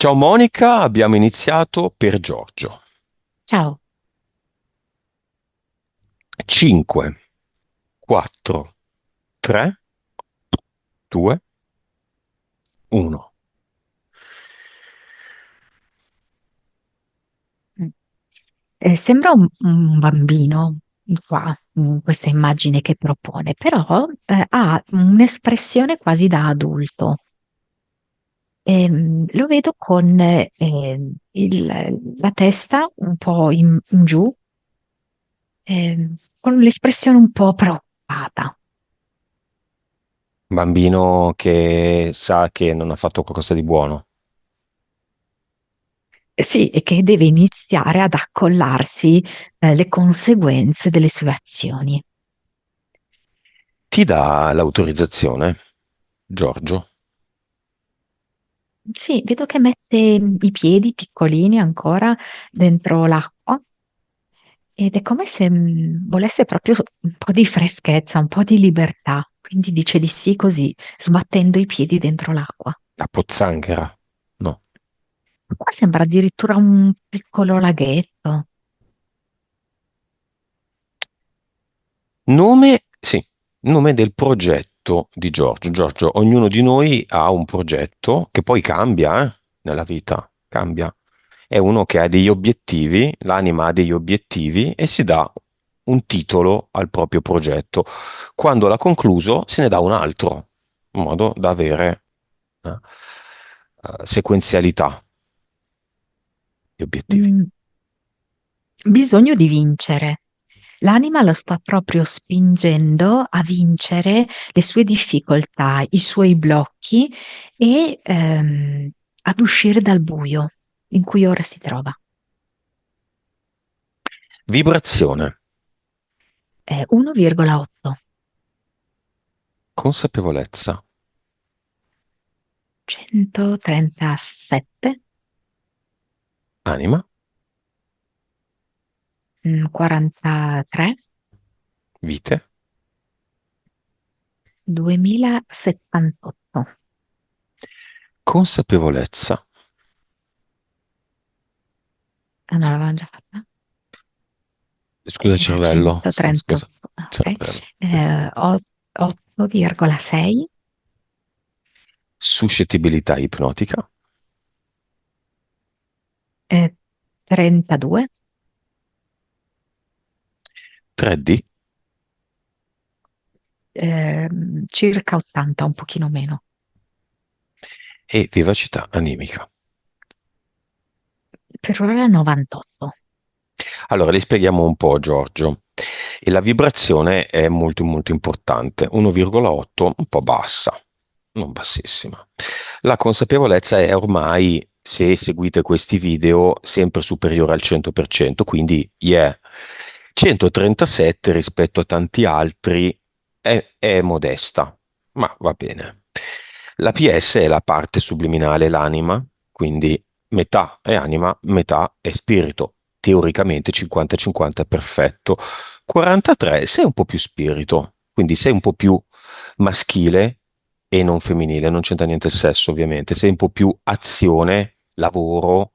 Ciao Monica, abbiamo iniziato per Giorgio. Ciao. 5, 4, 3, 2, 1. Mm. Sembra un bambino qua, questa immagine che propone, però ha un'espressione quasi da adulto. Lo vedo con la testa un po' in giù, con l'espressione un po' preoccupata. Bambino che sa che non ha fatto qualcosa di buono. Sì, e che deve iniziare ad accollarsi le conseguenze delle sue azioni. Ti dà l'autorizzazione, Giorgio? Sì, vedo che mette i piedi piccolini ancora dentro l'acqua ed è come se volesse proprio un po' di freschezza, un po' di libertà. Quindi dice di sì così, sbattendo i piedi dentro l'acqua. La pozzanghera? No. Qua sembra addirittura un piccolo laghetto. Nome, sì, nome del progetto di Giorgio. Giorgio, ognuno di noi ha un progetto che poi cambia, nella vita, cambia. È uno che ha degli obiettivi, l'anima ha degli obiettivi e si dà un titolo al proprio progetto. Quando l'ha concluso, se ne dà un altro, in modo da avere sequenzialità di obiettivi. Mm, Bisogno di vincere. L'anima lo sta proprio spingendo a vincere le sue difficoltà, i suoi blocchi e ad uscire dal buio in cui ora si trova. Vibrazione, 1,8, consapevolezza, 137, anima, 43, vite, 2078. consapevolezza. Ah, no, l'avevamo già fatta? Scusa, Era cervello. Scusa, 138, ok. cervello. Sì. 8,6, Suscettibilità ipnotica, 32, 3D circa 80, un pochino meno. e vivacità animica. Per ora 98. Allora, le spieghiamo un po', Giorgio. E la vibrazione è molto molto importante, 1,8 un po' bassa, non bassissima. La consapevolezza è ormai, se seguite questi video, sempre superiore al 100%, quindi yeah. 137 rispetto a tanti altri è modesta, ma va bene. La PS è la parte subliminale, l'anima, quindi metà è anima, metà è spirito. Teoricamente 50-50 è perfetto. 43 sei un po' più spirito, quindi sei un po' più maschile e non femminile, non c'entra niente il sesso ovviamente, sei un po' più azione, lavoro,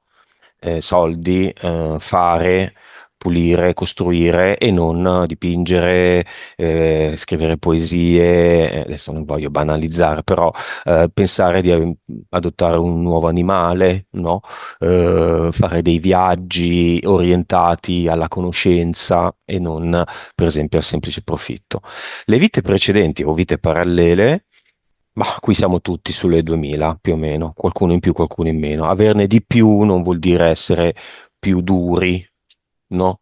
soldi, fare, pulire, costruire e non dipingere, scrivere poesie, adesso non voglio banalizzare, però pensare di adottare un nuovo animale, no? Fare dei viaggi orientati alla conoscenza e non, per esempio, al semplice profitto. Le vite precedenti o vite parallele, ma qui siamo tutti sulle 2000 più o meno, qualcuno in più, qualcuno in meno. Averne di più non vuol dire essere più duri, no?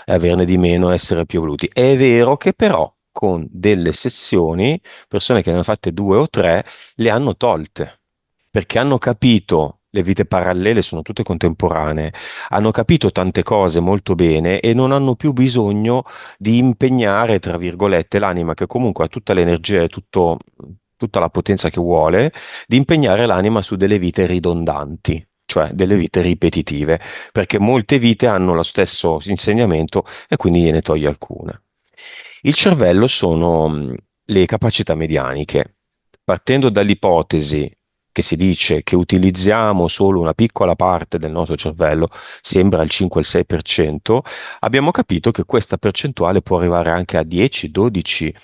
E averne di meno essere più evoluti. È vero che però con delle sessioni, persone che ne hanno fatte due o tre, le hanno tolte, perché hanno capito, le vite parallele sono tutte contemporanee, hanno capito tante cose molto bene e non hanno più bisogno di impegnare, tra virgolette, l'anima che comunque ha tutta l'energia e tutta la potenza che vuole, di impegnare l'anima su delle vite ridondanti, cioè delle vite ripetitive, perché molte vite hanno lo stesso insegnamento e quindi gliene toglie alcune. Il cervello sono le capacità medianiche. Partendo dall'ipotesi che si dice che utilizziamo solo una piccola parte del nostro cervello, sembra il 5-6%, abbiamo capito che questa percentuale può arrivare anche a 10, 12,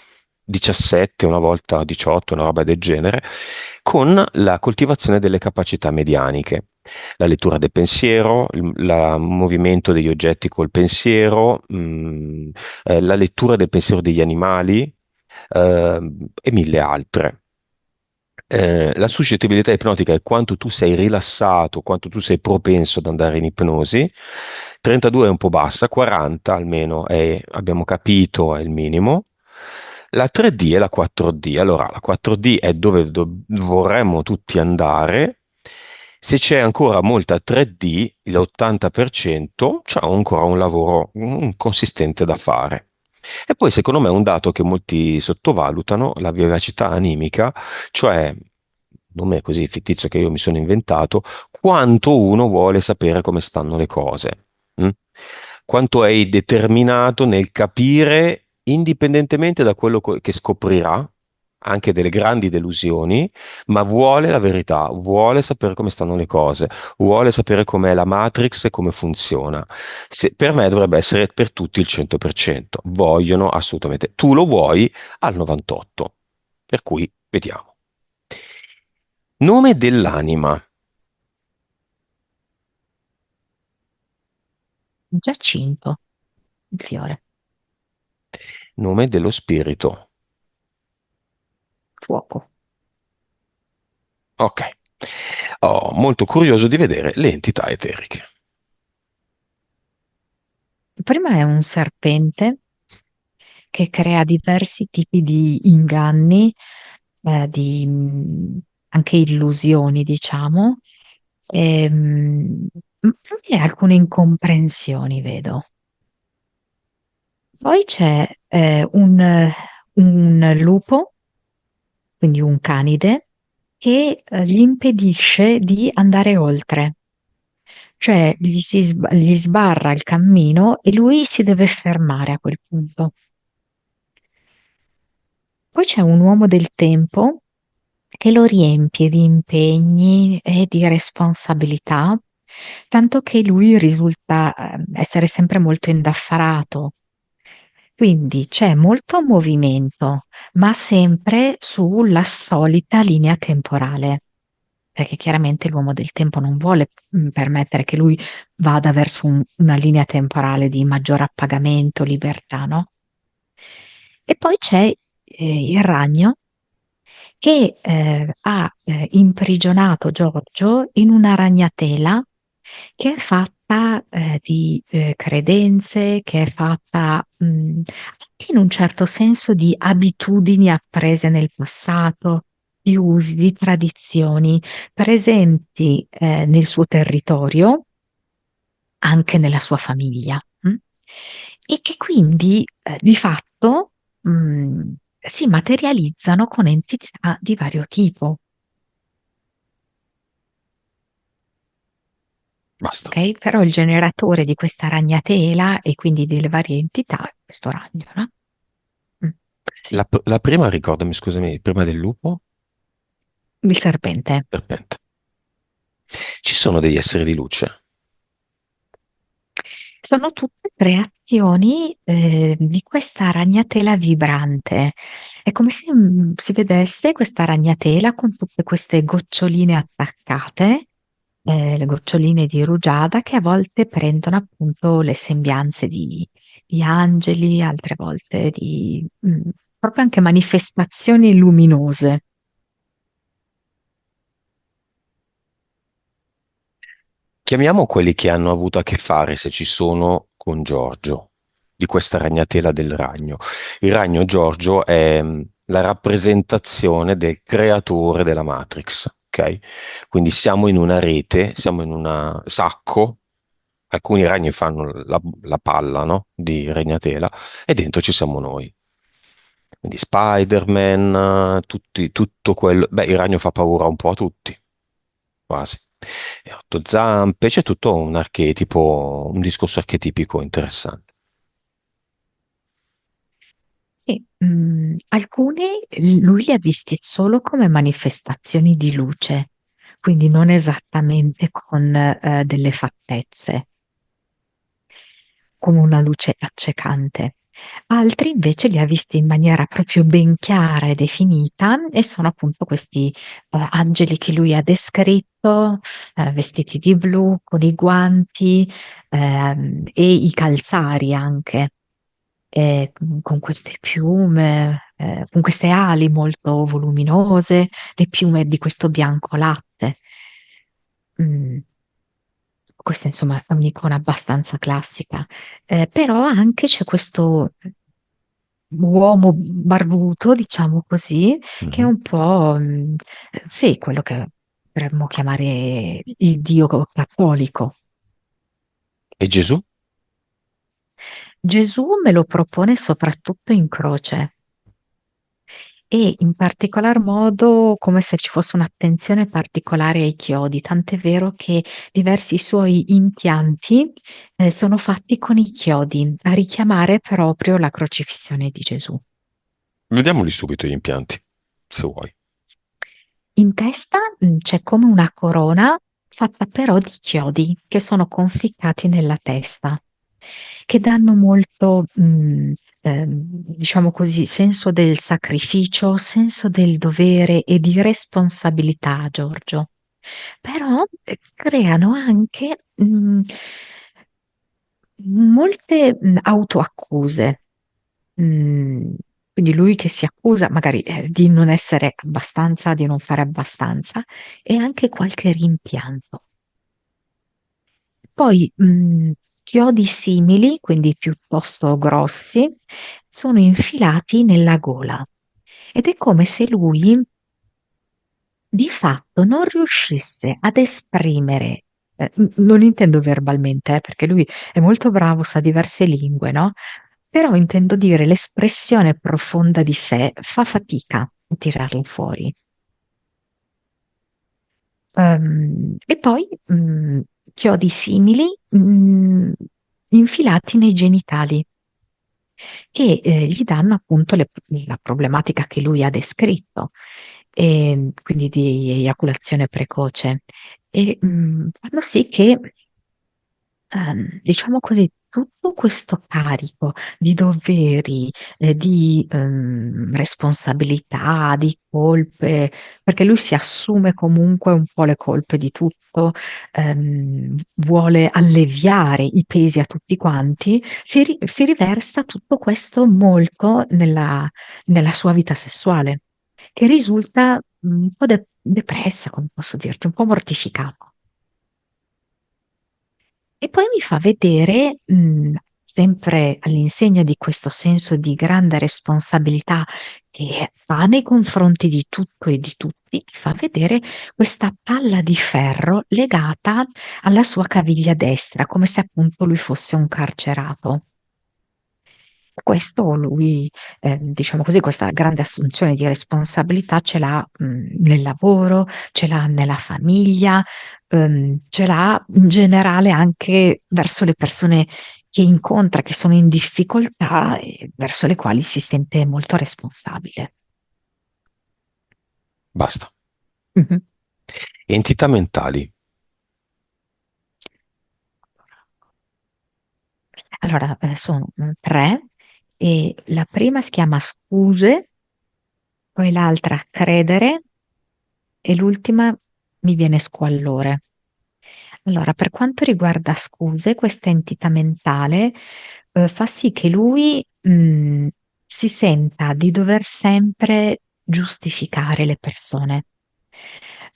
17, una volta 18, una roba del genere, con la coltivazione delle capacità medianiche. La lettura del pensiero, il movimento degli oggetti col pensiero, la lettura del pensiero degli animali, e mille altre. La suscettibilità ipnotica è quanto tu sei rilassato, quanto tu sei propenso ad andare in ipnosi. 32 è un po' bassa, 40 almeno abbiamo capito è il minimo. La 3D e la 4D. Allora, la 4D è dove vorremmo tutti andare. Se c'è ancora molta 3D, l'80%, c'è ancora un lavoro consistente da fare. E poi, secondo me, un dato che molti sottovalutano, la vivacità animica, cioè, nome così fittizio che io mi sono inventato, quanto uno vuole sapere come stanno le cose. mm? Quanto è determinato nel capire, indipendentemente da quello che scoprirà, anche delle grandi delusioni, ma vuole la verità, vuole sapere come stanno le cose, vuole sapere com'è la Matrix e come funziona. Per me dovrebbe essere per tutti il 100%. Vogliono assolutamente. Tu lo vuoi al 98%. Per cui vediamo. Nome dell'anima, Giacinto, il fiore, nome dello spirito. fuoco. Ok. Oh, molto curioso di vedere le entità eteriche. Prima è un serpente che crea diversi tipi di inganni, anche illusioni, diciamo, e alcune incomprensioni, vedo. Poi c'è un lupo, quindi un canide, che gli impedisce di andare oltre, cioè gli sbarra il cammino e lui si deve fermare a quel punto. Poi c'è un uomo del tempo che lo riempie di impegni e di responsabilità, tanto che lui risulta essere sempre molto indaffarato. Quindi c'è molto movimento, ma sempre sulla solita linea temporale, perché chiaramente l'uomo del tempo non vuole permettere che lui vada verso una linea temporale di maggior appagamento, libertà, no? E poi c'è il ragno che ha imprigionato Giorgio in una ragnatela che è fatta di credenze, che è fatta anche in un certo senso di abitudini apprese nel passato, di usi, di tradizioni presenti nel suo territorio, anche nella sua famiglia, e che quindi di fatto mh, si materializzano con entità di vario tipo. Basta. Ok? Però il generatore di questa ragnatela e quindi delle varie entità è questo ragno, no? Mm, sì, La prima, ricordami, scusami, prima del lupo? il serpente. Serpente. Ci sono degli esseri di luce. Sono tutte creazioni di questa ragnatela vibrante. È come se si vedesse questa ragnatela con tutte queste goccioline attaccate, le goccioline di rugiada che a volte prendono appunto le sembianze di angeli, altre volte di proprio anche manifestazioni luminose. Chiamiamo quelli che hanno avuto a che fare, se ci sono, con Giorgio, di questa ragnatela del ragno. Il ragno Giorgio è la rappresentazione del creatore della Matrix, ok? Quindi siamo in una rete, siamo in un sacco, alcuni ragni fanno la palla, no? Di ragnatela, e dentro ci siamo noi. Quindi Spider-Man, tutto quello. Beh, il ragno fa paura un po' a tutti, quasi. E otto zampe, c'è tutto un archetipo, un discorso archetipico interessante. Sì, alcuni lui li ha visti solo come manifestazioni di luce, quindi non esattamente con delle fattezze, come una luce accecante. Altri invece li ha visti in maniera proprio ben chiara e definita e sono appunto questi angeli che lui ha descritto, vestiti di blu, con i guanti e i calzari anche, con queste piume, con queste ali molto voluminose, le piume di questo bianco latte. Mm, Questa insomma è un'icona abbastanza classica. Però anche c'è questo uomo barbuto, diciamo così, che è Mhm. un po', sì, quello che potremmo chiamare il Dio cattolico. E Gesù? Gesù me lo propone soprattutto in croce. E in particolar modo come se ci fosse un'attenzione particolare ai chiodi, tant'è vero che diversi suoi impianti sono fatti con i chiodi, a richiamare proprio la crocifissione di Gesù. Vediamoli subito gli impianti, se vuoi. In testa c'è come una corona fatta però di chiodi che sono conficcati nella testa, che danno molto, diciamo così, senso del sacrificio, senso del dovere e di responsabilità a Giorgio. Però creano anche molte autoaccuse. Mm, quindi lui che si accusa magari di non essere abbastanza, di non fare abbastanza, e anche qualche rimpianto. Poi chiodi simili, quindi piuttosto grossi, sono infilati nella gola ed è come se lui di fatto non riuscisse ad esprimere, non intendo verbalmente, perché lui è molto bravo, sa diverse lingue, no? Però intendo dire l'espressione profonda di sé fa fatica a tirarlo fuori. E poi chiodi simili infilati nei genitali che gli danno appunto la problematica che lui ha descritto, quindi di eiaculazione precoce, e fanno sì che diciamo così, tutto questo carico di doveri, di responsabilità, di colpe, perché lui si assume comunque un po' le colpe di tutto, vuole alleviare i pesi a tutti quanti, si riversa tutto questo molto nella sua vita sessuale, che risulta un po' depressa, come posso dirti, un po' mortificata. E poi mi fa vedere, sempre all'insegna di questo senso di grande responsabilità che ha nei confronti di tutto e di tutti, mi fa vedere questa palla di ferro legata alla sua caviglia destra, come se appunto lui fosse un carcerato. Questo lui, diciamo così, questa grande assunzione di responsabilità ce l'ha, nel lavoro, ce l'ha nella famiglia, ce l'ha in generale anche verso le persone che incontra, che sono in difficoltà e verso le quali si sente molto responsabile. Basta. Mhm. Entità mentali. Allora, sono tre e la prima si chiama Scuse, poi l'altra Credere e l'ultima mi viene Squallore. Allora, per quanto riguarda Scuse, questa entità mentale fa sì che lui si senta di dover sempre giustificare le persone.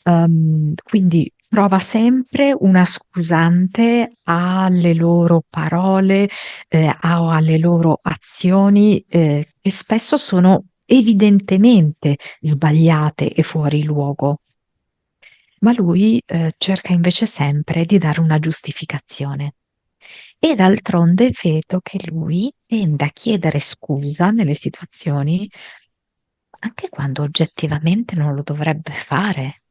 Quindi trova sempre una scusante alle loro parole, o alle loro azioni, che spesso sono evidentemente sbagliate e fuori luogo. Ma lui, cerca invece sempre di dare una giustificazione. E d'altronde vedo che lui tende a chiedere scusa nelle situazioni anche quando oggettivamente non lo dovrebbe fare.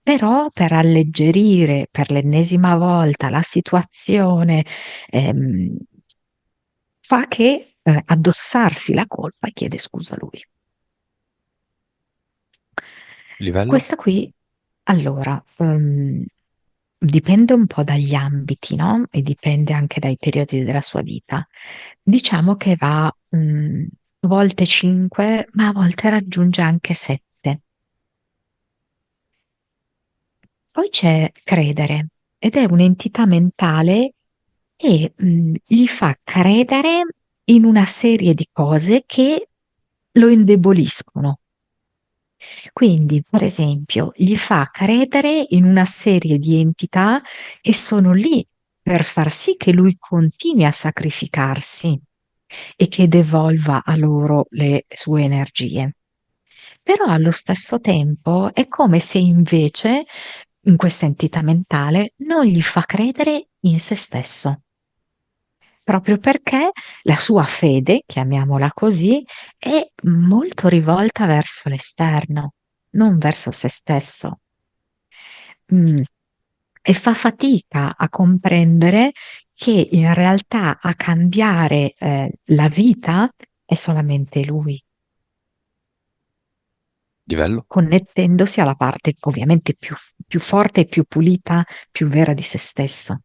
Però per alleggerire per l'ennesima volta la situazione, ehm, fa che addossarsi la colpa e chiede scusa a lui. Livello? Questa qui Allora, dipende un po' dagli ambiti, no? E dipende anche dai periodi della sua vita. Diciamo che va, a volte 5, ma a volte raggiunge anche 7. Poi c'è credere, ed è un'entità mentale e gli fa credere in una serie di cose che lo indeboliscono. Quindi, per esempio, gli fa credere in una serie di entità che sono lì per far sì che lui continui a sacrificarsi e che devolva a loro le sue energie. Però allo stesso tempo è come se invece in questa entità mentale non gli fa credere in se stesso, proprio perché la sua fede, chiamiamola così, è molto rivolta verso l'esterno, non verso se stesso. Mm. E fa fatica a comprendere che in realtà a cambiare la vita è solamente lui, Livello? connettendosi alla parte ovviamente più forte e più pulita, più vera di se stesso.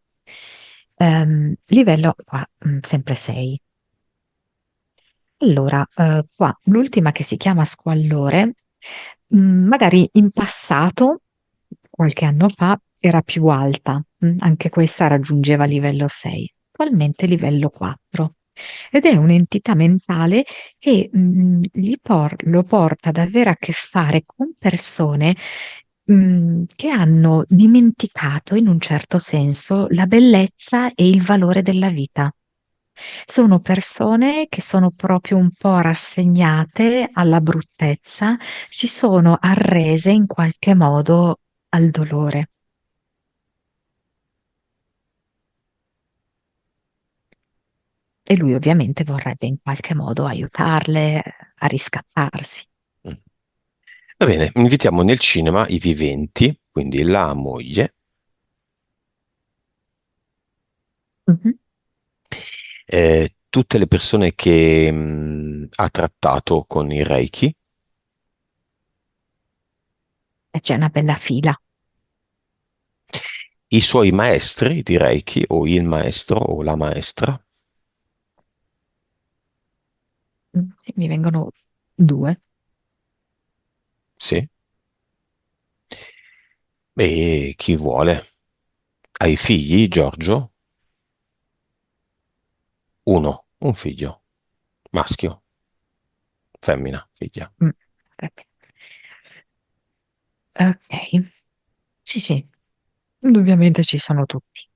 Livello qua, sempre 6. Allora, qua l'ultima che si chiama Squallore, magari in passato, qualche anno fa, era più alta, anche questa raggiungeva livello 6, attualmente livello 4. Ed è un'entità mentale che lo porta ad avere a che fare con persone che hanno dimenticato in un certo senso la bellezza e il valore della vita. Sono persone che sono proprio un po' rassegnate alla bruttezza, si sono arrese in qualche modo al dolore. E lui ovviamente vorrebbe in qualche modo aiutarle a riscattarsi. Mm. Va bene, invitiamo nel cinema i viventi, quindi la moglie, Mhm. tutte le persone che ha trattato con il Reiki, E c'è una bella fila. i suoi maestri di Reiki o il maestro o la maestra, Sì, mi vengono due. sì, e chi vuole. Hai figli, Giorgio? Uno, un figlio, maschio, femmina, figlia. Mm, vabbè. Ok, sì, sì, indubbiamente ci sono tutti.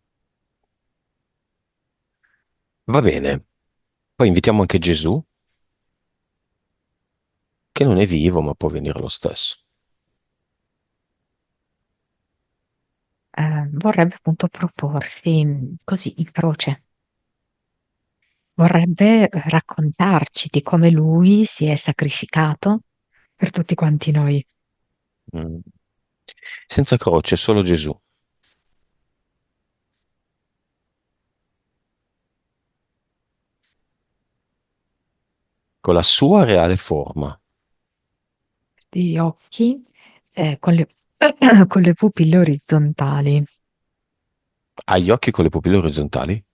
Va bene, poi invitiamo anche Gesù, che non è vivo, ma può venire lo stesso. Vorrebbe appunto proporsi così in croce. Vorrebbe raccontarci di come lui si è sacrificato per tutti quanti noi. Mm. Senza croce, solo Gesù, con la sua reale forma. Questi occhi con con le pupille orizzontali. Ha gli occhi con le pupille orizzontali,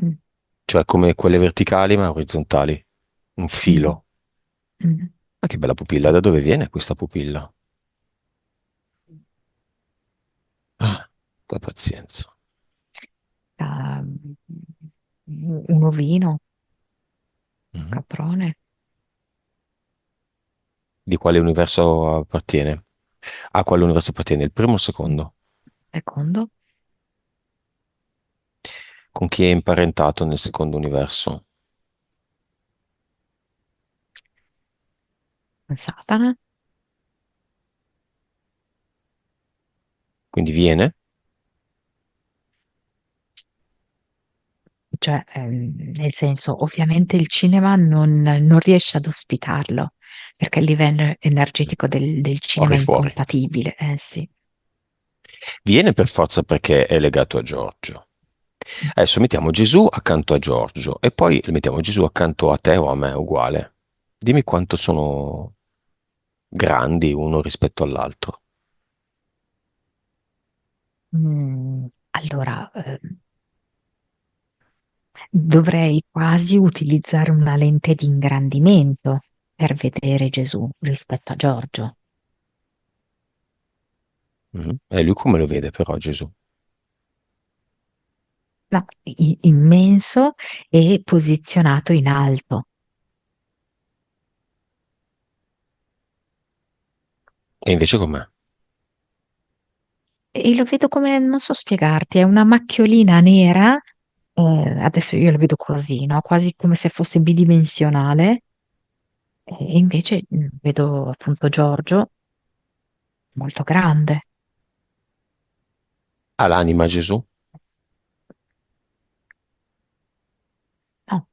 Mm, cioè come quelle verticali ma orizzontali, un mm, filo. mm. Ma che bella pupilla, da dove viene questa pupilla? Ah, la pazienza. Ah, un ovino, Mhm. caprone, Di quale universo appartiene? A quale universo appartiene? Il primo o il mm, secondo? secondo, Con chi è imparentato nel secondo universo? Satana. Quindi viene? Cioè, nel senso, ovviamente il cinema non riesce ad ospitarlo, perché il livello energetico del cinema Fuori è fuori. incompatibile, eh sì. Viene per forza perché è legato a Giorgio. Adesso mettiamo Gesù accanto a Giorgio e poi mettiamo Gesù accanto a te o a me, uguale. Dimmi quanto sono grandi uno rispetto all'altro. Allora, dovrei quasi utilizzare una lente di ingrandimento per vedere Gesù rispetto a Giorgio. Mhm. E lui come lo vede però Gesù? No, immenso e posizionato in alto. E invece com'è? E lo vedo come, non so spiegarti, è una macchiolina nera, adesso io lo vedo così, no? Quasi come se fosse bidimensionale, e invece vedo appunto Giorgio molto grande. Ha l'anima Gesù? No,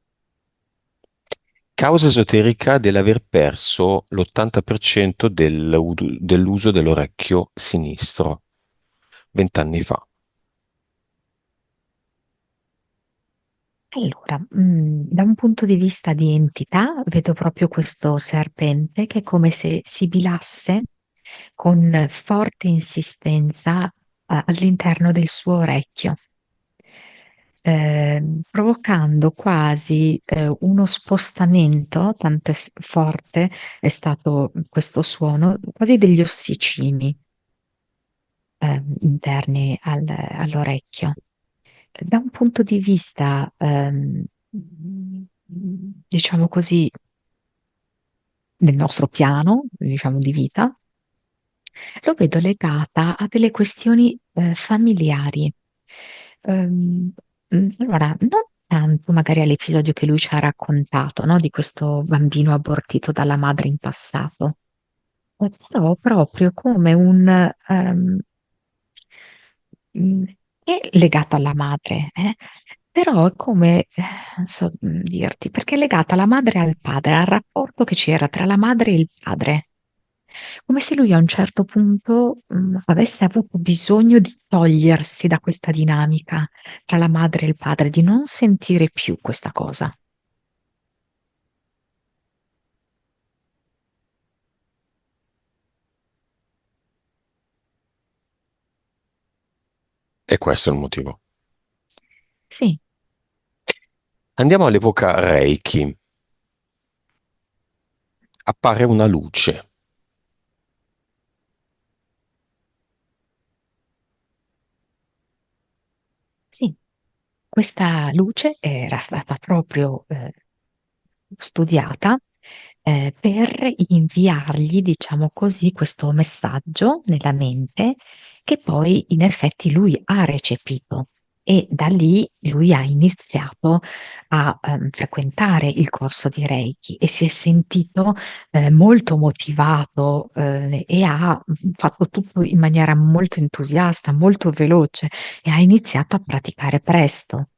Causa esoterica dell'aver perso l'80% dell'uso dell'orecchio sinistro 20 anni fa. allora, da un punto di vista di entità, vedo proprio questo serpente che è come se sibilasse con forte insistenza all'interno del suo orecchio, provocando quasi uno spostamento, tanto è forte è stato questo suono, quasi degli ossicini interni all'orecchio. Da un punto di vista, diciamo così, del nostro piano, diciamo, di vita, lo vedo legata a delle questioni familiari. Ehm, allora, non tanto magari all'episodio che lui ci ha raccontato, no, di questo bambino abortito dalla madre in passato, però proprio come mm, è legato alla madre, però è come, non so dirti, perché è legata alla madre e al padre, al rapporto che c'era tra la madre e il padre. Come se lui a un certo punto, avesse avuto bisogno di togliersi da questa dinamica tra la madre e il padre, di non sentire più questa cosa. E questo è il motivo. Sì, Andiamo all'epoca Reiki. Appare una luce. sì. Questa luce era stata proprio studiata per inviargli, diciamo così, questo messaggio nella mente che poi in effetti lui ha recepito. E da lì lui ha iniziato a frequentare il corso di Reiki e si è sentito molto motivato e ha fatto tutto in maniera molto entusiasta, molto veloce e ha iniziato a praticare presto.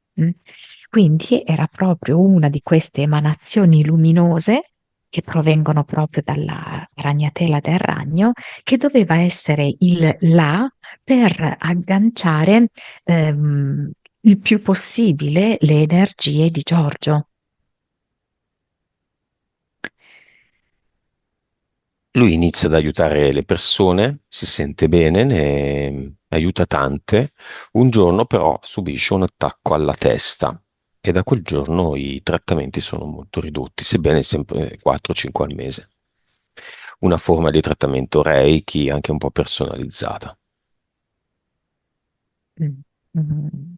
Quindi era proprio una di queste emanazioni luminose che provengono proprio dalla ragnatela del ragno, che doveva essere il là per agganciare il più possibile le energie di Giorgio. Lui inizia ad aiutare le persone, si sente bene, ne aiuta tante. Un giorno però subisce un attacco alla testa e da quel giorno i trattamenti sono molto ridotti, sebbene sempre 4-5 al mese. Una forma di trattamento Reiki anche un po' personalizzata. Mm. Mm.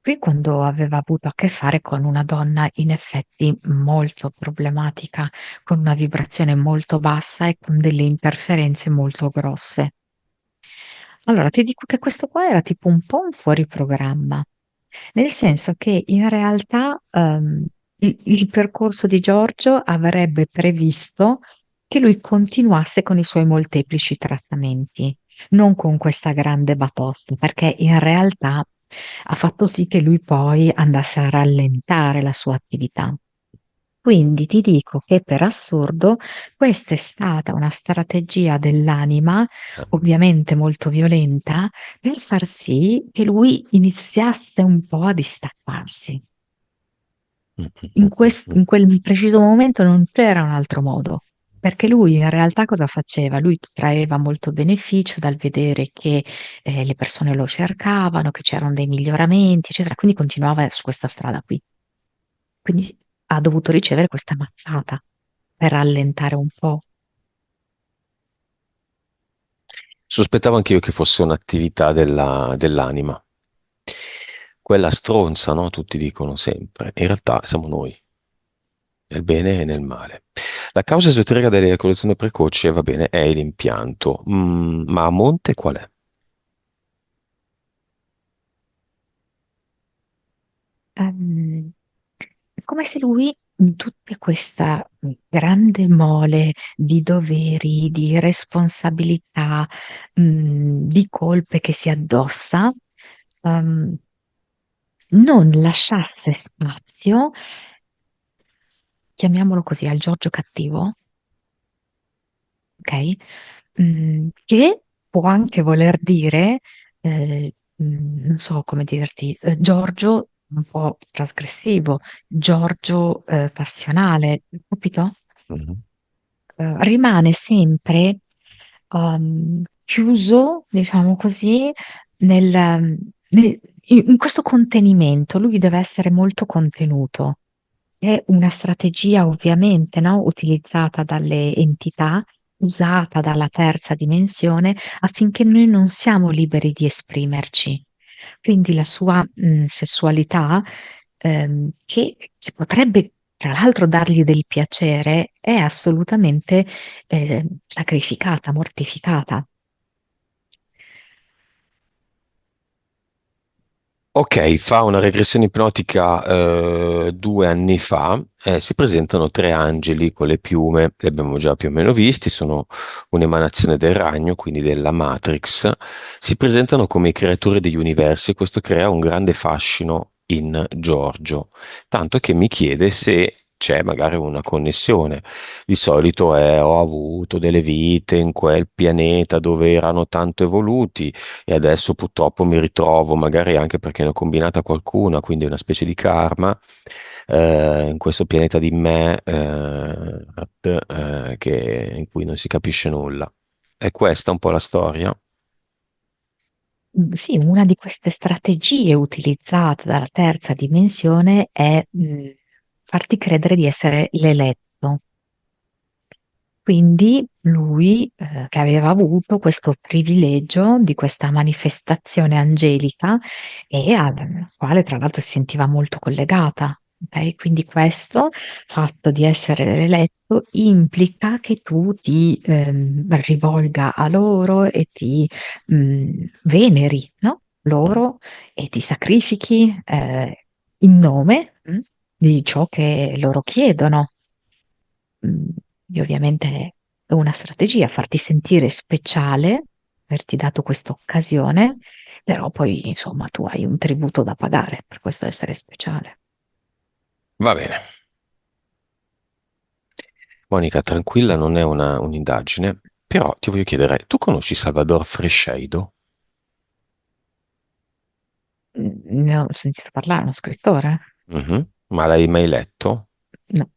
Qui quando aveva avuto a che fare con una donna in effetti molto problematica, con una vibrazione molto bassa e con delle interferenze molto grosse. Allora, ti dico che questo qua era tipo un po' un fuori programma, nel senso che in realtà il percorso di Giorgio avrebbe previsto che lui continuasse con i suoi molteplici trattamenti, non con questa grande batosta, perché in realtà ha fatto sì che lui poi andasse a rallentare la sua attività. Quindi ti dico che per assurdo questa è stata una strategia dell'anima, Eh, ovviamente molto violenta, per far sì che lui iniziasse un po' a distaccarsi. mm, mm, mm, mm. In quel preciso momento non c'era un altro modo. perché lui in realtà cosa faceva? Lui traeva molto beneficio dal vedere che le persone lo cercavano, che c'erano dei miglioramenti, eccetera, quindi continuava su questa strada qui. Quindi ha dovuto ricevere questa mazzata per rallentare un po'. Sospettavo anche io che fosse un'attività dell'anima. Quella stronza, no? Tutti dicono sempre. In realtà siamo noi, nel bene e nel male. La causa esoterica dell'eiaculazione precoce, va bene, è l'impianto. Ma a monte qual è? Ehm, È come se lui, in tutta questa grande mole di doveri, di responsabilità, di colpe che si addossa, ehm, non lasciasse spazio, chiamiamolo così, al Giorgio cattivo, ok? Che può anche voler dire, non so come dirti, Giorgio un po' trasgressivo, Giorgio passionale, capito? Mhm. Rimane sempre chiuso, diciamo così, in questo contenimento. Lui deve essere molto contenuto. È una strategia ovviamente, no? Utilizzata dalle entità, usata dalla terza dimensione affinché noi non siamo liberi di esprimerci. Quindi la sua sessualità, che potrebbe tra l'altro dargli del piacere, è assolutamente sacrificata, mortificata. Ok, fa una regressione ipnotica 2 anni fa. Si presentano tre angeli con le piume, li abbiamo già più o meno visti, sono un'emanazione del ragno, quindi della Matrix. Si presentano come i creatori degli universi, questo crea un grande fascino in Giorgio, tanto che mi chiede se c'è magari una connessione. Di solito ho avuto delle vite in quel pianeta dove erano tanto evoluti e adesso purtroppo mi ritrovo, magari anche perché ne ho combinata qualcuna, quindi una specie di karma, in questo pianeta di me, in cui non si capisce nulla. È questa un po' la storia? Sì, una di queste strategie utilizzate dalla terza dimensione è farti credere di essere l'eletto. Quindi lui, che aveva avuto questo privilegio di questa manifestazione angelica e al quale tra l'altro si sentiva molto collegata. Ok? Quindi questo fatto di essere l'eletto implica che tu ti rivolga a loro e ti veneri, no? Mm. Loro e ti sacrifichi in nome di ciò che loro chiedono. Mm, e ovviamente è una strategia, farti sentire speciale, averti dato questa occasione, però poi insomma tu hai un tributo da pagare per questo essere speciale. Va bene. Monica, tranquilla, non è un'indagine, però ti voglio chiedere, tu conosci Salvador Freixedo? Ne ho sentito parlare, uno scrittore? Mhm. Ma l'hai mai letto? No.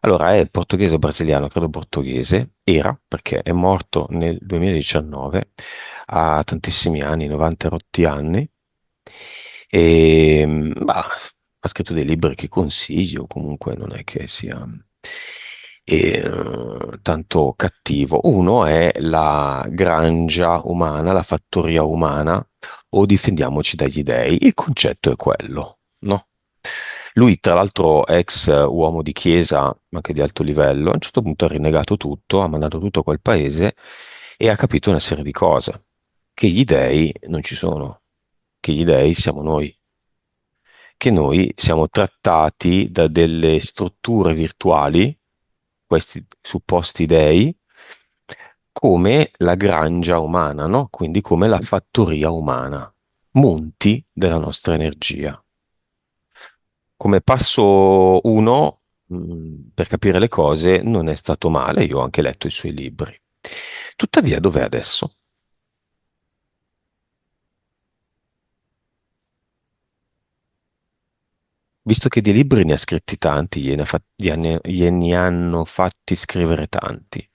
Allora, è portoghese o brasiliano, credo portoghese, era perché è morto nel 2019, ha tantissimi anni, 90 rotti anni, e bah, ha scritto dei libri che consiglio, comunque non è che sia tanto cattivo. Uno è La Grangia umana, la fattoria umana, o Difendiamoci dagli dèi. Il concetto è quello, no? Lui, tra l'altro, ex uomo di chiesa, ma anche di alto livello, a un certo punto ha rinnegato tutto, ha mandato tutto a quel paese e ha capito una serie di cose, che gli dèi non ci sono, che gli dèi siamo noi, che noi siamo trattati da delle strutture virtuali, questi supposti dèi, come la grangia umana, no? Quindi come la fattoria umana, monti della nostra energia. Come passo uno, per capire le cose, non è stato male, io ho anche letto i suoi libri. Tuttavia, dov'è adesso? Visto che di libri ne ha scritti tanti, gliene hanno fatti scrivere tanti.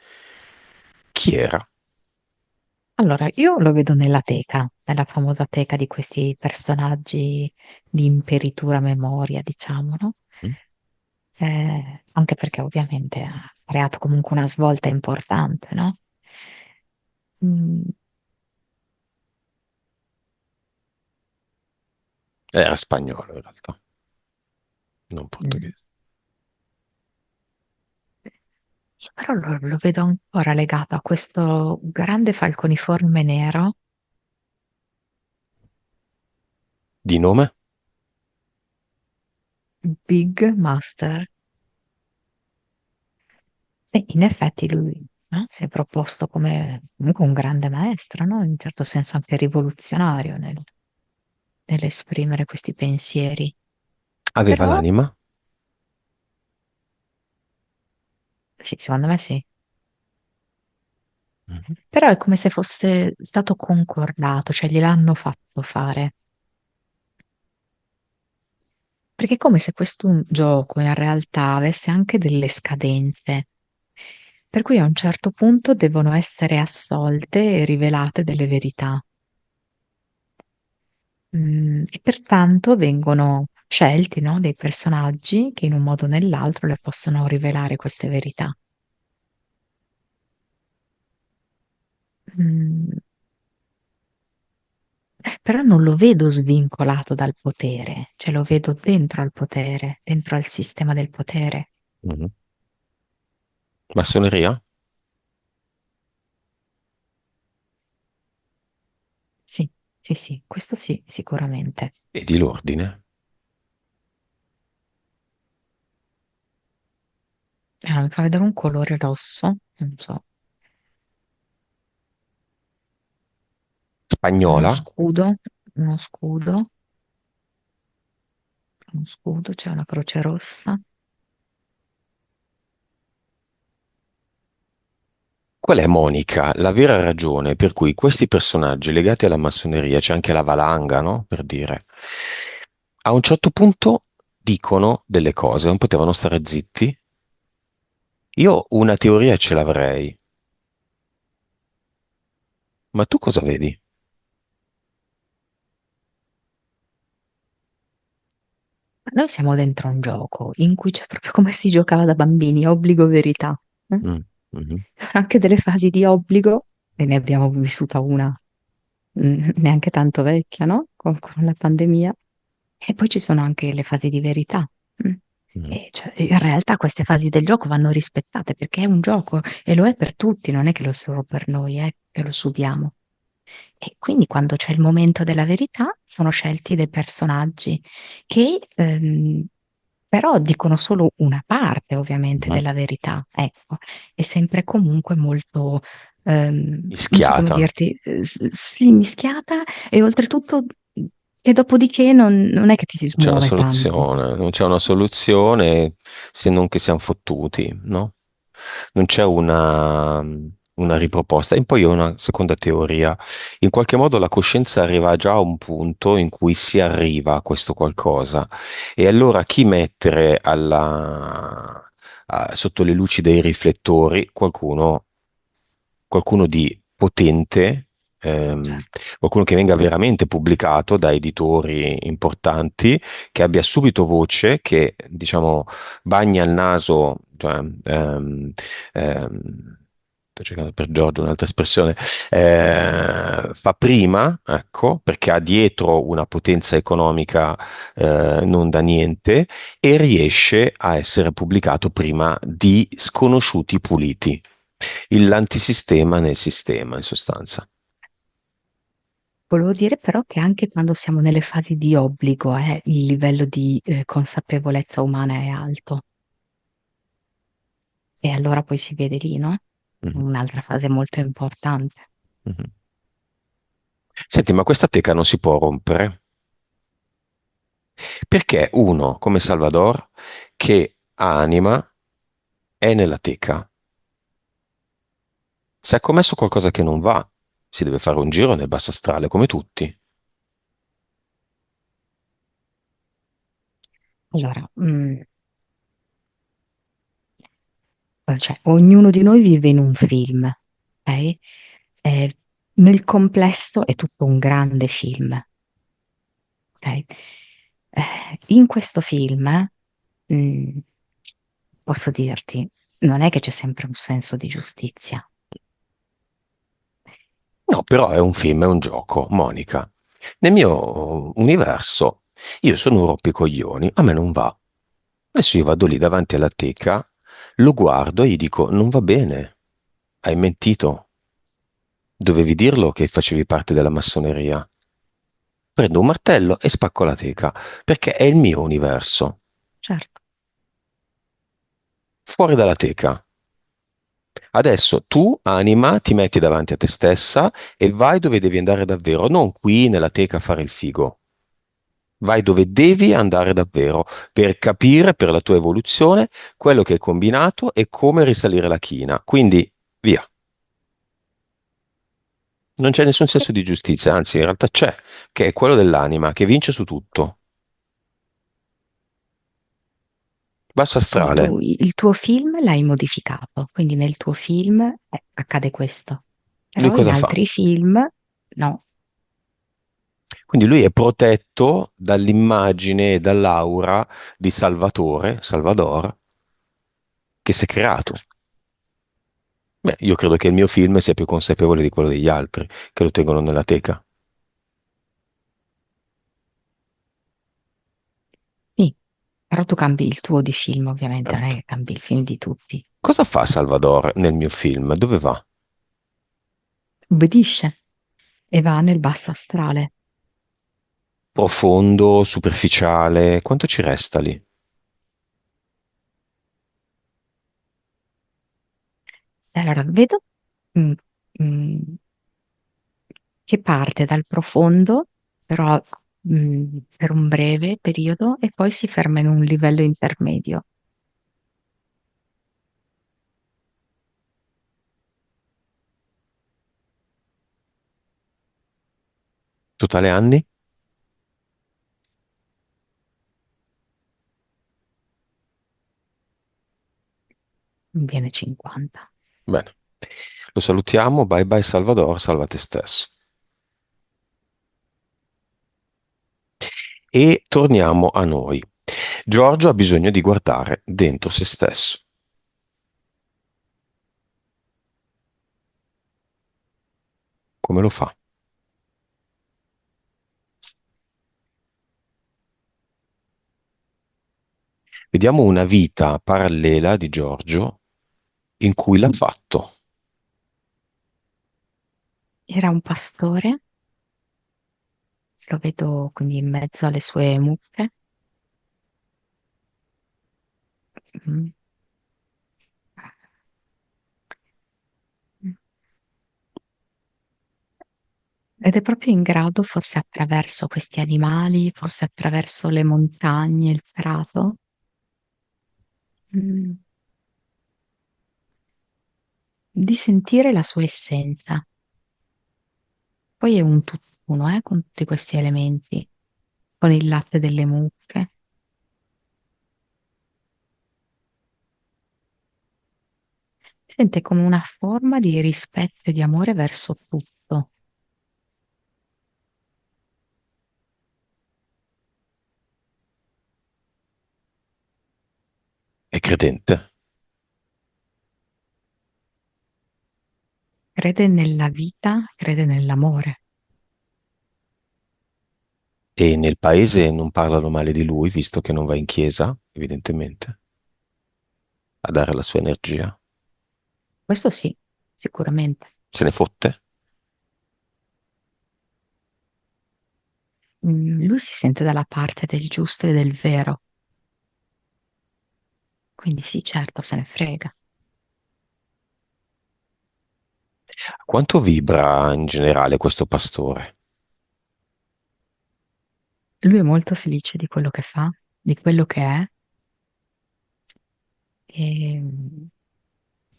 Chi era? Allora, io lo vedo nella teca, nella famosa teca di questi personaggi di imperitura memoria, diciamo, no? Mm? Anche perché ovviamente ha creato comunque una svolta importante, no? Mm, Era spagnolo in realtà, non mm. portoghese. Io però lo vedo ancora legato a questo grande falconiforme nero, Di nome? Big Master, e in effetti lui, no? Si è proposto come comunque un grande maestro, no? In un certo senso anche rivoluzionario nell'esprimere questi pensieri. Aveva Però l'anima? sì, secondo me sì. Mm. Però è come se fosse stato concordato, cioè gliel'hanno fatto fare. Perché è come se questo gioco in realtà avesse anche delle scadenze, per cui a un certo punto devono essere assolte e rivelate delle verità. E pertanto vengono scelti, no, dei personaggi che in un modo o nell'altro le possono rivelare queste verità. Mm, Però non lo vedo svincolato dal potere, cioè lo vedo dentro al potere, dentro al sistema del potere. Mhm. Massoneria? Sì, sì, sì, questo sì, sicuramente. E di l'ordine? Mi fa vedere un colore rosso, non so, Spagnola? uno scudo, uno scudo, c'è una croce rossa. Qual è, Monica, la vera ragione per cui questi personaggi legati alla massoneria, c'è anche la valanga, no? Per dire, a un certo punto dicono delle cose, non potevano stare zitti? Io una teoria ce l'avrei, ma tu cosa vedi? Noi siamo dentro un gioco in cui c'è proprio come si giocava da bambini, obbligo verità. Eh? Mm, mhm, Anche delle fasi di obbligo, e ne abbiamo vissuta una neanche tanto vecchia, no? Con la pandemia. E poi ci sono anche le fasi di verità. Mm. mhm, E cioè, in realtà queste fasi del gioco vanno rispettate perché è un gioco e lo è per tutti, non è che lo è solo per noi, che lo subiamo. E quindi quando c'è il momento della verità sono scelti dei personaggi che però dicono solo una parte, ovviamente, mhm. della verità. Ecco, è sempre comunque molto, non so come Mischiata. dirti, sì, mischiata e oltretutto che dopodiché non è che ti si C'è una smuove tanto. soluzione, non c'è una soluzione se non che siamo fottuti, no? Non c'è una riproposta. E poi ho una seconda teoria. In qualche modo la coscienza arriva già a un punto in cui si arriva a questo qualcosa. E allora chi mettere sotto le luci dei riflettori? Qualcuno di potente, Certo. qualcuno che venga veramente pubblicato da editori importanti, che abbia subito voce, che diciamo bagna il naso, cioè, sto cercando per Giorgio un'altra espressione, fa prima, ecco, perché ha dietro una potenza economica non da niente e riesce a essere pubblicato prima di sconosciuti puliti l'antisistema nel sistema, in sostanza. Volevo dire però che anche quando siamo nelle fasi di obbligo, il livello di consapevolezza umana è alto e allora poi si vede lì, no? Mhm, Un'altra fase molto importante. mhm. Senti, ma questa teca non si può rompere? Perché uno, come Salvador, che ha anima, è nella teca. Se ha commesso qualcosa che non va, si deve fare un giro nel basso astrale, come tutti. Allora, cioè, ognuno di noi vive in un film, ok? Eh, Nel complesso è tutto un grande film, ok? In questo film, mm, posso dirti, non è che c'è sempre un senso di giustizia. No, però è un film, è un gioco, Monica. Nel mio universo, io sono un rompicoglioni, a me non va. Adesso io vado lì davanti alla teca, lo guardo e gli dico, non va bene, hai mentito, dovevi dirlo che facevi parte della massoneria. Prendo un martello e spacco la teca, perché è il mio universo. Certo. Fuori dalla teca. Adesso tu, anima, ti metti davanti a te stessa e vai dove devi andare davvero, non qui nella teca a fare il figo. Vai dove devi andare davvero per capire per la tua evoluzione quello che hai combinato e come risalire la china. Quindi, via. Non c'è nessun senso di giustizia, anzi, in realtà c'è, che è quello dell'anima, che vince su tutto. Basso Quindi astrale. tu il tuo film l'hai modificato, quindi nel tuo film accade questo, Lui però in cosa fa? altri film no. Quindi lui è protetto dall'immagine e dall'aura di Salvatore, Salvador, che si è creato. Beh, io credo che il mio film sia più consapevole di quello degli altri, che lo tengono nella teca. Sì, però tu cambi il tuo di film, ovviamente, non è Certo. che cambi il film di tutti. Cosa fa Salvador nel mio film? Dove va? Obbedisce e va nel basso astrale. Profondo, superficiale? Quanto ci resta lì? Allora, vedo mm, mm, che parte dal profondo, però per un breve periodo, e poi si ferma in un livello intermedio. Totale anni? Viene 50. Bene. Lo salutiamo. Bye bye Salvador, salva te stesso. E torniamo a noi. Giorgio ha bisogno di guardare dentro se stesso. Come lo fa? Vediamo una vita parallela di Giorgio in cui l'ha fatto. Era un pastore, lo vedo quindi in mezzo alle sue mucche. Mm. Ed è proprio in grado, forse attraverso questi animali, forse attraverso le montagne, il prato, mm, di sentire la sua essenza. Poi è un tutt'uno, con tutti questi elementi, con il latte delle mucche. Sente come una forma di rispetto e di amore verso tutto. È credente. Crede nella vita, crede nell'amore. E nel paese non parlano male di lui, visto che non va in chiesa, evidentemente, a dare la sua energia. Questo sì, sicuramente. Se ne fotte. Lui si sente dalla parte del giusto e del vero, quindi sì, certo, se ne frega. Quanto vibra in generale questo pastore? Lui è molto felice di quello che fa, di quello che e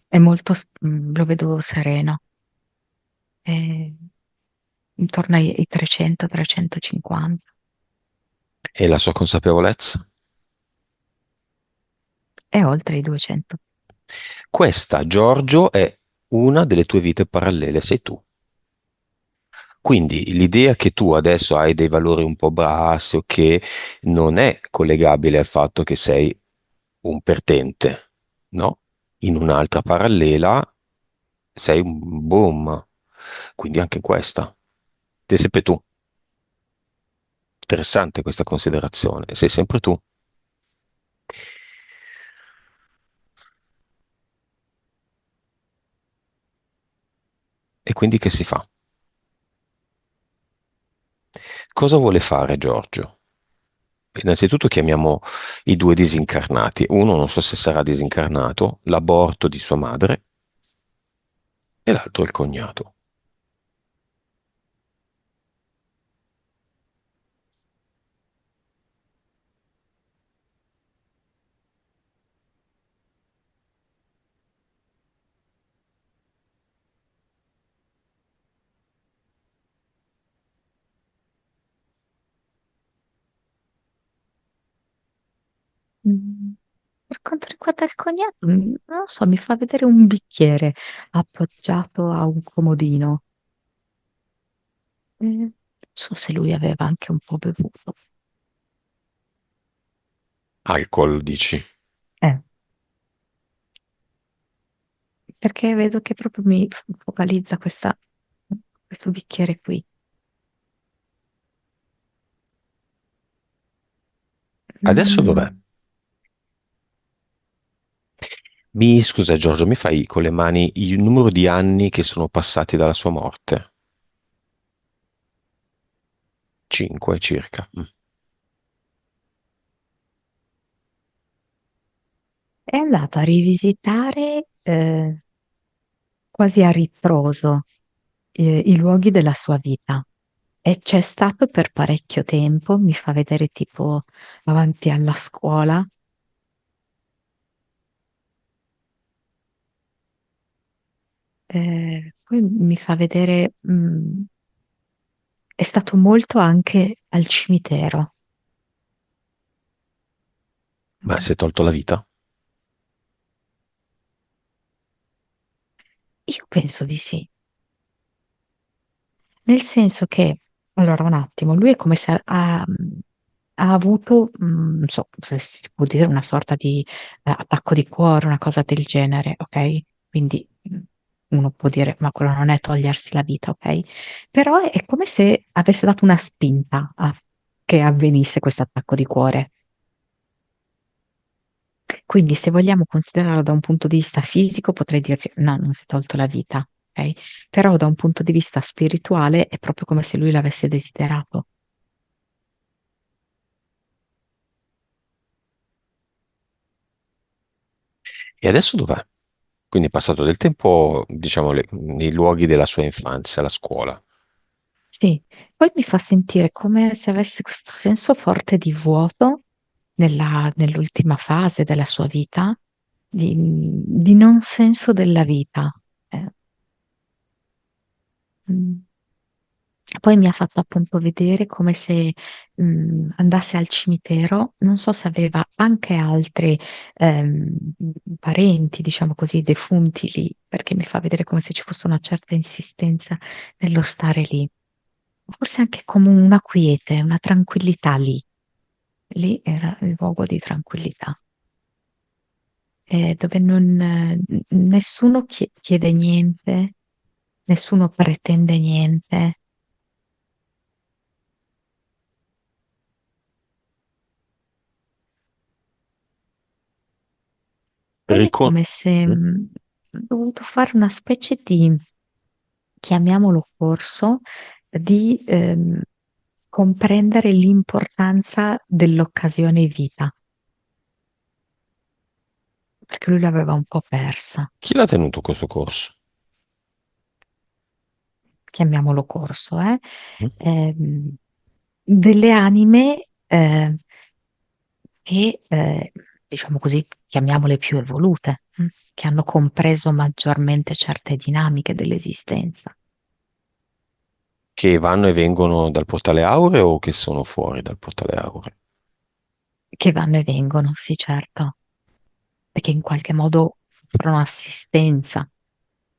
è molto, lo vedo sereno, è intorno ai 300-350. E la sua consapevolezza? è oltre i 200. Questa, Giorgio, è una delle tue vite parallele, sei tu. Quindi l'idea che tu adesso hai dei valori un po' bassi o che non è collegabile al fatto che sei un perdente, no? In un'altra parallela sei un boom. Quindi anche questa. Sei sempre tu. Interessante questa considerazione. Sei sempre tu. E quindi che si fa? Cosa vuole fare Giorgio? Innanzitutto chiamiamo i due disincarnati. Uno non so se sarà disincarnato, l'aborto di sua madre, e l'altro il cognato. Mm. Per quanto riguarda il cognato, non lo so, mi fa vedere un bicchiere appoggiato a un comodino. Non so se lui aveva anche un po' bevuto. Alcol, dici? Eh, perché vedo che proprio mi focalizza questo bicchiere qui. Adesso dov'è? Mm, Scusa Giorgio, mi fai con le mani il numero di anni che sono passati dalla sua morte? 5 circa. è andato a rivisitare quasi a ritroso i luoghi della sua vita e c'è stato per parecchio tempo, mi fa vedere tipo avanti alla scuola, poi mi fa vedere, è stato molto anche al cimitero. Ma si è tolto la vita? Io penso di sì, nel senso che, allora un attimo, lui è come se ha avuto, non so se si può dire, una sorta di attacco di cuore, una cosa del genere, ok? Quindi uno può dire, ma quello non è togliersi la vita, ok? Però è come se avesse dato una spinta a che avvenisse questo attacco di cuore. Quindi, se vogliamo considerarlo da un punto di vista fisico, potrei dirti no, non si è tolto la vita, ok? Però da un punto di vista spirituale è proprio come se lui l'avesse desiderato. E adesso dov'è? Quindi è passato del tempo, diciamo, nei luoghi della sua infanzia, la scuola. Sì, poi mi fa sentire come se avesse questo senso forte di vuoto nell'ultima fase della sua vita, di non senso della vita. Eh, mm. Poi mi ha fatto appunto vedere come se andasse al cimitero, non so se aveva anche altri ehm, parenti, diciamo così, defunti lì, perché mi fa vedere come se ci fosse una certa insistenza nello stare lì. Forse anche come una quiete, una tranquillità lì. Lì era il luogo di tranquillità, dove nessuno chiede niente, nessuno pretende niente. Ed è Ricon- come se Mm? ho dovuto fare una specie di, chiamiamolo corso, di comprendere l'importanza dell'occasione vita, perché lui l'aveva un po' persa, Chi l'ha tenuto questo corso? chiamiamolo corso, Mm? Ehm, delle anime che, diciamo così, chiamiamole più evolute, che hanno compreso maggiormente certe dinamiche dell'esistenza, Che vanno e vengono dal portale aureo o che sono fuori dal portale aureo? che vanno e vengono, sì, certo. e che in qualche modo offrono assistenza,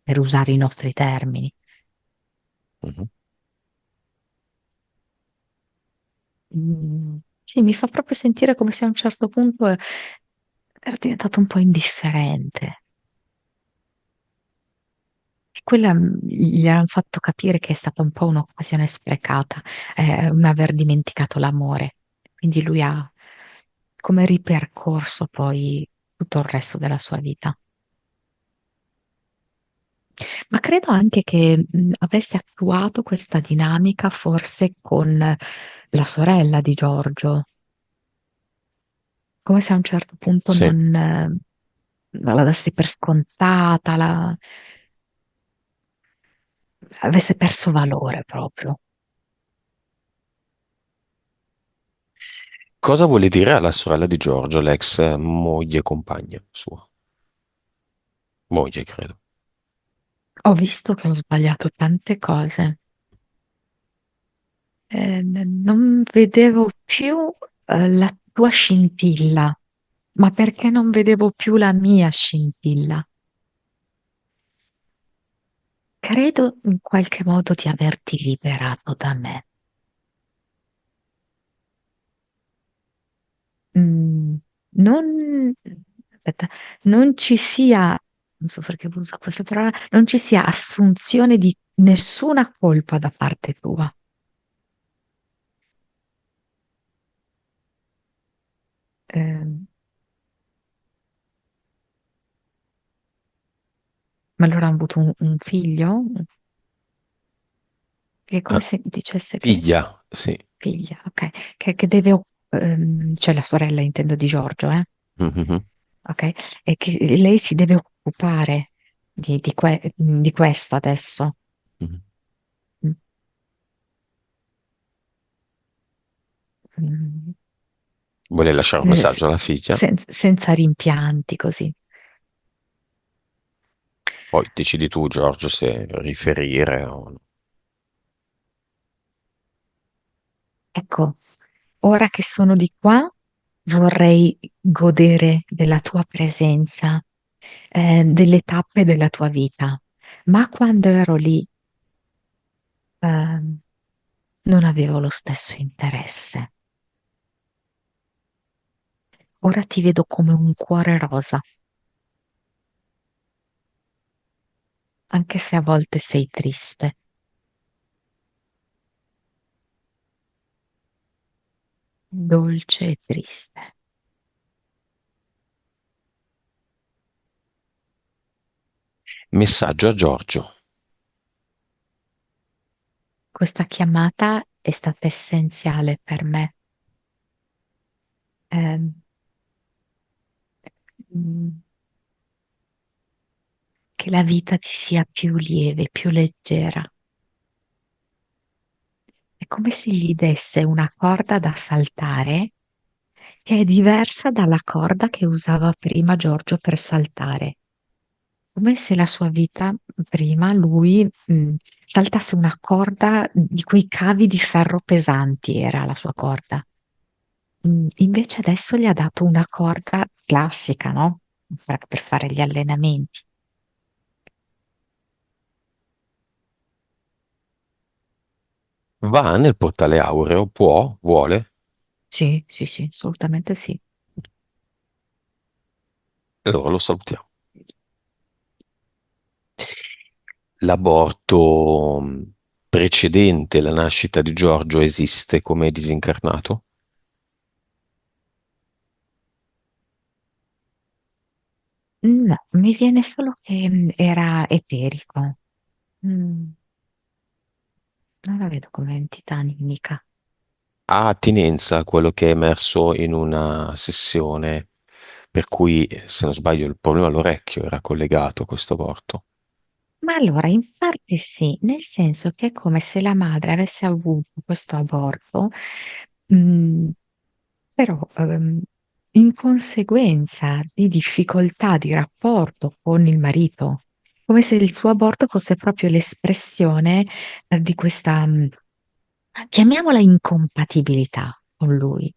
per usare i nostri termini. Mhm. Sì, mi fa proprio sentire come se a un certo punto era diventato un po' indifferente. E quella gli hanno fatto capire che è stata un po' un'occasione sprecata, un aver dimenticato l'amore. Quindi lui ha come ripercorso poi tutto il resto della sua vita. Ma credo anche che avesse attuato questa dinamica forse con la sorella di Giorgio, come se a un certo punto Sì. non la dassi per scontata, avesse perso valore proprio. Cosa vuole dire alla sorella di Giorgio, l'ex moglie compagna sua? Moglie, credo. Ho visto che ho sbagliato tante cose. Non vedevo più la tua scintilla, ma perché non vedevo più la mia scintilla? Credo in qualche modo di averti liberato da me. Mm, non, aspetta, non ci sia, non so perché uso questa parola, non ci sia assunzione di nessuna colpa da parte tua. Eh, ma allora hanno avuto un figlio? Che è come Ah, se dicesse che figlia, sì. figlia, ok, che deve, cioè la sorella intendo di Giorgio, Mhm, ok, e che lei si deve occupare di questo adesso. mhm. Mm, mm, Vuole lasciare un s- messaggio alla figlia, senza rimpianti così. poi decidi tu, Giorgio, se riferire o no. Ecco, ora che sono di qua, vorrei godere della tua presenza, delle tappe della tua vita, ma quando ero lì, ehm, non avevo lo stesso interesse. Ora ti vedo come un cuore rosa, anche se a volte sei triste, dolce e triste. Messaggio a Giorgio. Questa chiamata è stata essenziale per me. Ehm, mm, che la vita ti sia più lieve, più leggera. È come se gli desse una corda da saltare che è diversa dalla corda che usava prima Giorgio per saltare. Come se la sua vita prima lui saltasse una corda di quei cavi di ferro pesanti, era la sua corda. Invece adesso gli ha dato una corda classica, no? Per fare gli allenamenti. Va nel portale aureo, può, vuole, Sì, sì, sì, assolutamente sì. e allora lo salutiamo. L'aborto precedente la nascita di Giorgio esiste come disincarnato? No, mi viene solo che era eterico. Mm, non la vedo come entità animica. Ha attinenza a quello che è emerso in una sessione per cui, se non sbaglio, il problema all'orecchio era collegato a questo aborto. Ma allora, in parte sì, nel senso che è come se la madre avesse avuto questo aborto, mh, però in conseguenza di difficoltà di rapporto con il marito, come se il suo aborto fosse proprio l'espressione di questa, chiamiamola incompatibilità con lui.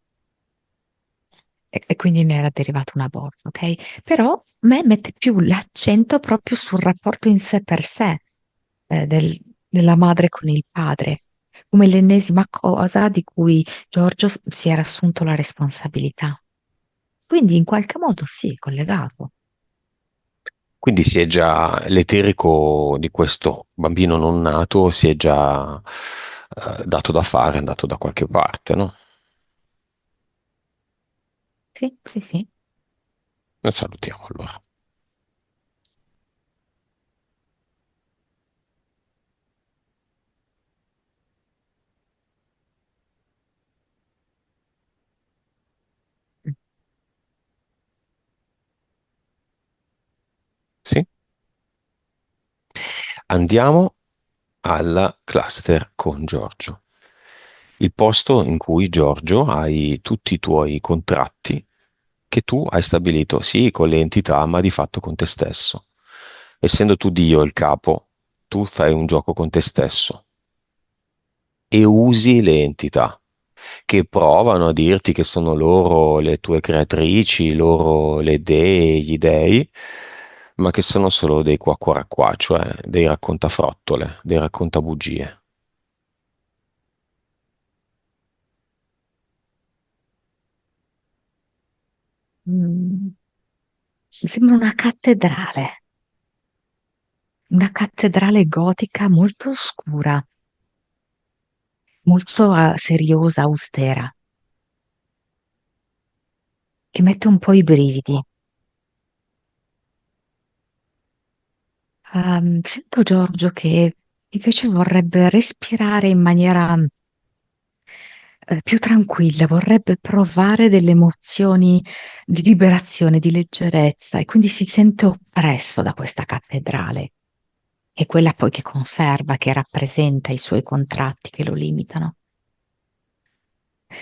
e quindi ne era derivato un aborto, ok? Però a me mette più l'accento proprio sul rapporto in sé per sé, della madre con il padre, come l'ennesima cosa di cui Giorgio si era assunto la responsabilità. Quindi in qualche modo sì, è collegato. Quindi si è già, l'eterico di questo bambino non nato si è già dato da fare, è andato da qualche parte, no? Sì, sì, sì. Lo salutiamo allora. Sì? Andiamo alla cluster con Giorgio. Il posto in cui Giorgio hai tutti i tuoi contratti che tu hai stabilito, sì, con le entità, ma di fatto con te stesso. Essendo tu Dio il capo, tu fai un gioco con te stesso e usi le entità che provano a dirti che sono loro le tue creatrici, loro le dee, gli dei, ma che sono solo dei qua, cioè dei raccontafrottole, dei raccontabugie. Mm, mi sembra una cattedrale gotica molto scura, molto seriosa, austera, che mette un po' i brividi. Sento Giorgio che invece vorrebbe respirare in maniera più tranquilla, vorrebbe provare delle emozioni di liberazione, di leggerezza e quindi si sente oppresso da questa cattedrale, che è quella poi che conserva, che rappresenta i suoi contratti che lo limitano.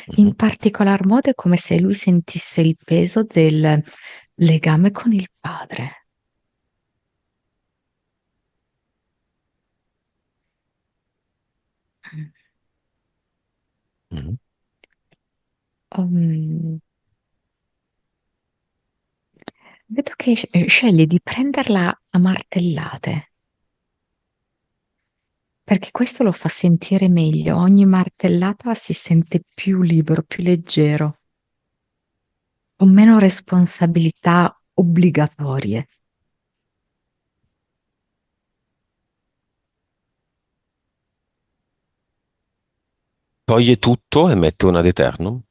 Mhm, In particolar modo è come se lui sentisse il peso del legame con il padre. mhm. Um, vedo che sceglie di prenderla a martellate, perché questo lo fa sentire meglio. Ogni martellata si sente più libero, più leggero, con meno responsabilità obbligatorie. Toglie tutto e mette una ad eternum.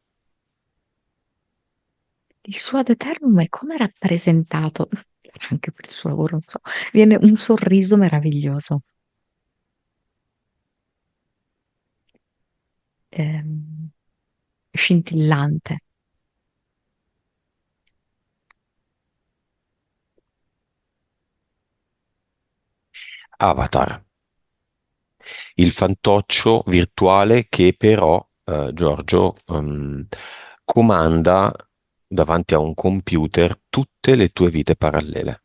Il suo ad eternum è come rappresentato, anche per il suo lavoro, non so, viene un sorriso meraviglioso, ehm, scintillante. Avatar, il fantoccio virtuale che però Giorgio comanda davanti a un computer tutte le tue vite parallele.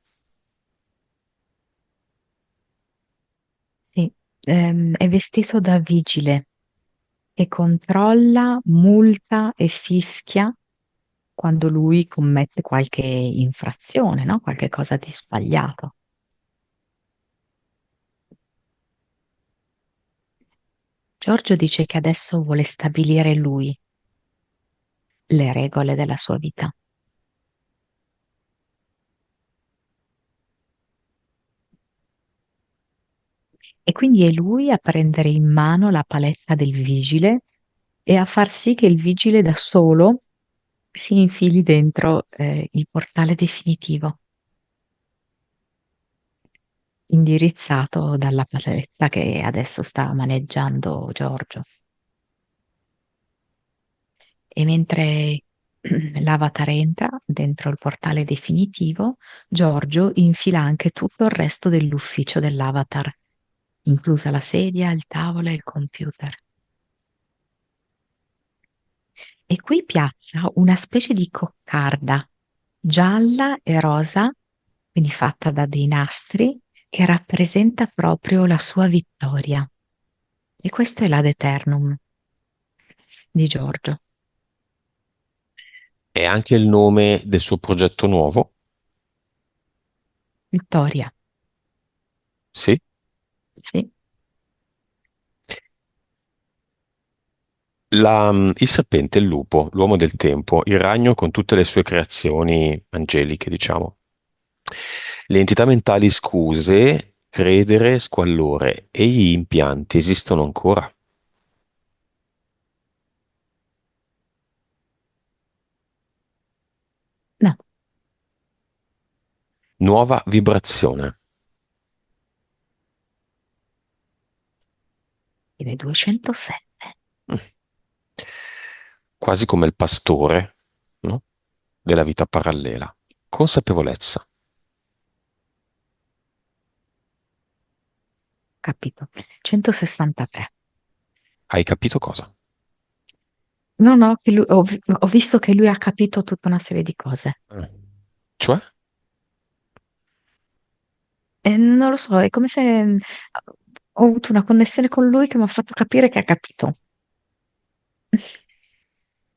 Sì, è vestito da vigile e controlla, multa e fischia quando lui commette qualche infrazione, no? Qualche cosa di sbagliato. Giorgio dice che adesso vuole stabilire lui le regole della sua vita e quindi è lui a prendere in mano la paletta del vigile e a far sì che il vigile da solo si infili dentro il portale definitivo, indirizzato dalla paletta che adesso sta maneggiando Giorgio. E mentre l'avatar entra dentro il portale definitivo, Giorgio infila anche tutto il resto dell'ufficio dell'avatar, inclusa la sedia, il tavolo e il computer. E qui piazza una specie di coccarda gialla e rosa, quindi fatta da dei nastri, che rappresenta proprio la sua vittoria. E questo è l'Ad Eternum di Giorgio. È anche il nome del suo progetto nuovo? Vittoria, Sì. sì. Il serpente, il lupo, l'uomo del tempo, il ragno con tutte le sue creazioni angeliche, diciamo. Le entità mentali scuse, credere, squallore e gli impianti esistono ancora. No, Nuova vibrazione. tiene 207. Mm. Quasi come il pastore, no? Della vita parallela. Consapevolezza. Capito? 163. Hai capito cosa? No, no, ho visto che lui ha capito tutta una serie di cose. Mm. Cioè? E non lo so, è come se ho avuto una connessione con lui che mi ha fatto capire che ha capito.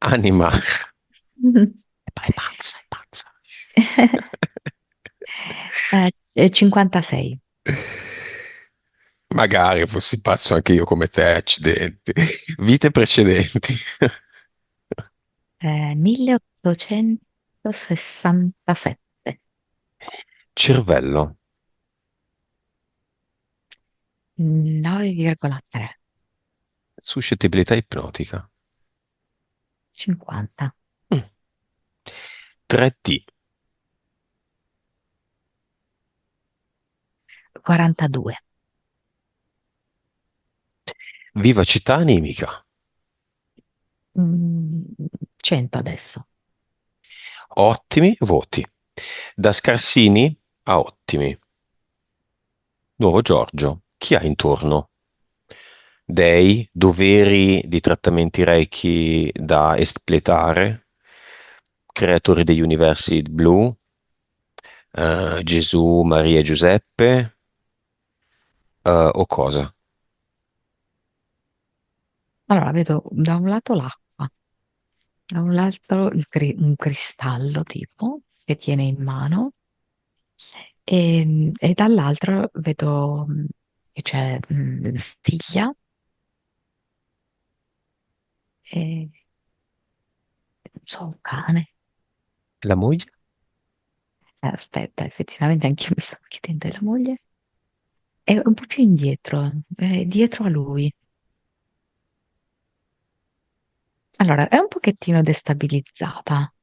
Anima. È pazza, è pazza. 56. Magari fossi pazzo anche io come te, accidenti. Vite precedenti. 1867. Cervello, 9,3. suscettibilità ipnotica. 50. Mm. 3D, 42. vivacità animica. Mm, 100 adesso. Ottimi voti. Da scarsini a ottimi. Nuovo Giorgio, chi ha intorno? Dei, doveri di trattamenti reiki da espletare, creatori degli universi blu, Gesù, Maria e Giuseppe, o cosa? Allora, vedo da un lato l'acqua, da un lato un cristallo tipo che tiene in mano e dall'altro vedo che c'è figlia e non so, un cane. La moglie? Aspetta, effettivamente anch'io mi stavo chiedendo, e la moglie? È un po' più indietro, è dietro a lui. Allora, è un pochettino destabilizzata,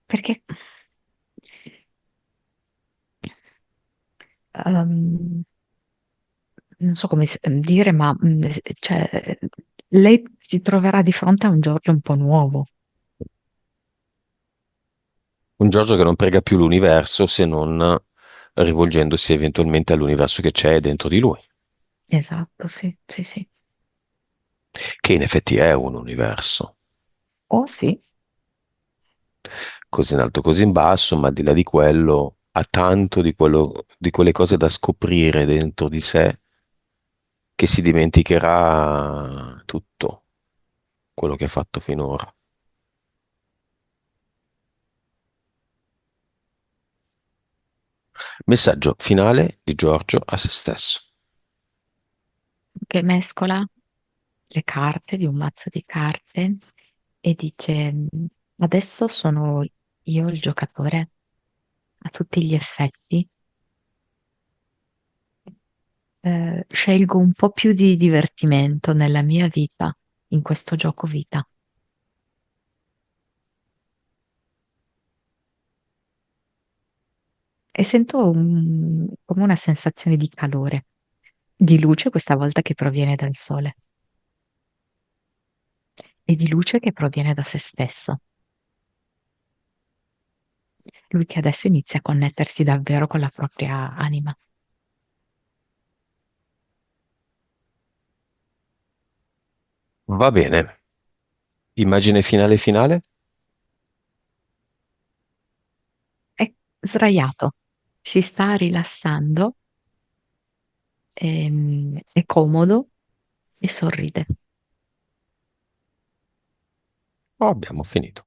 perché ehm, non so come dire, ma cioè, lei si troverà di fronte a un Giorgio un po' nuovo. Un Giorgio che non prega più l'universo se non rivolgendosi eventualmente all'universo che c'è dentro di lui, Esatto, sì, sì, sì. che in effetti è un universo, Oh sì, così in alto, così in basso, ma al di là di quello ha tanto di quello, di quelle cose da scoprire dentro di sé che si dimenticherà tutto quello che ha fatto finora. Messaggio finale di Giorgio a se stesso. che mescola le carte di un mazzo di carte e dice: Adesso sono io il giocatore a tutti gli effetti. Scelgo un po' più di divertimento nella mia vita, in questo gioco vita. E sento come una sensazione di calore, di luce questa volta che proviene dal sole e di luce che proviene da se stesso. Lui che adesso inizia a connettersi davvero con la propria anima. Va bene. Immagine finale finale? È sdraiato, si sta rilassando, è comodo e sorride. Abbiamo finito.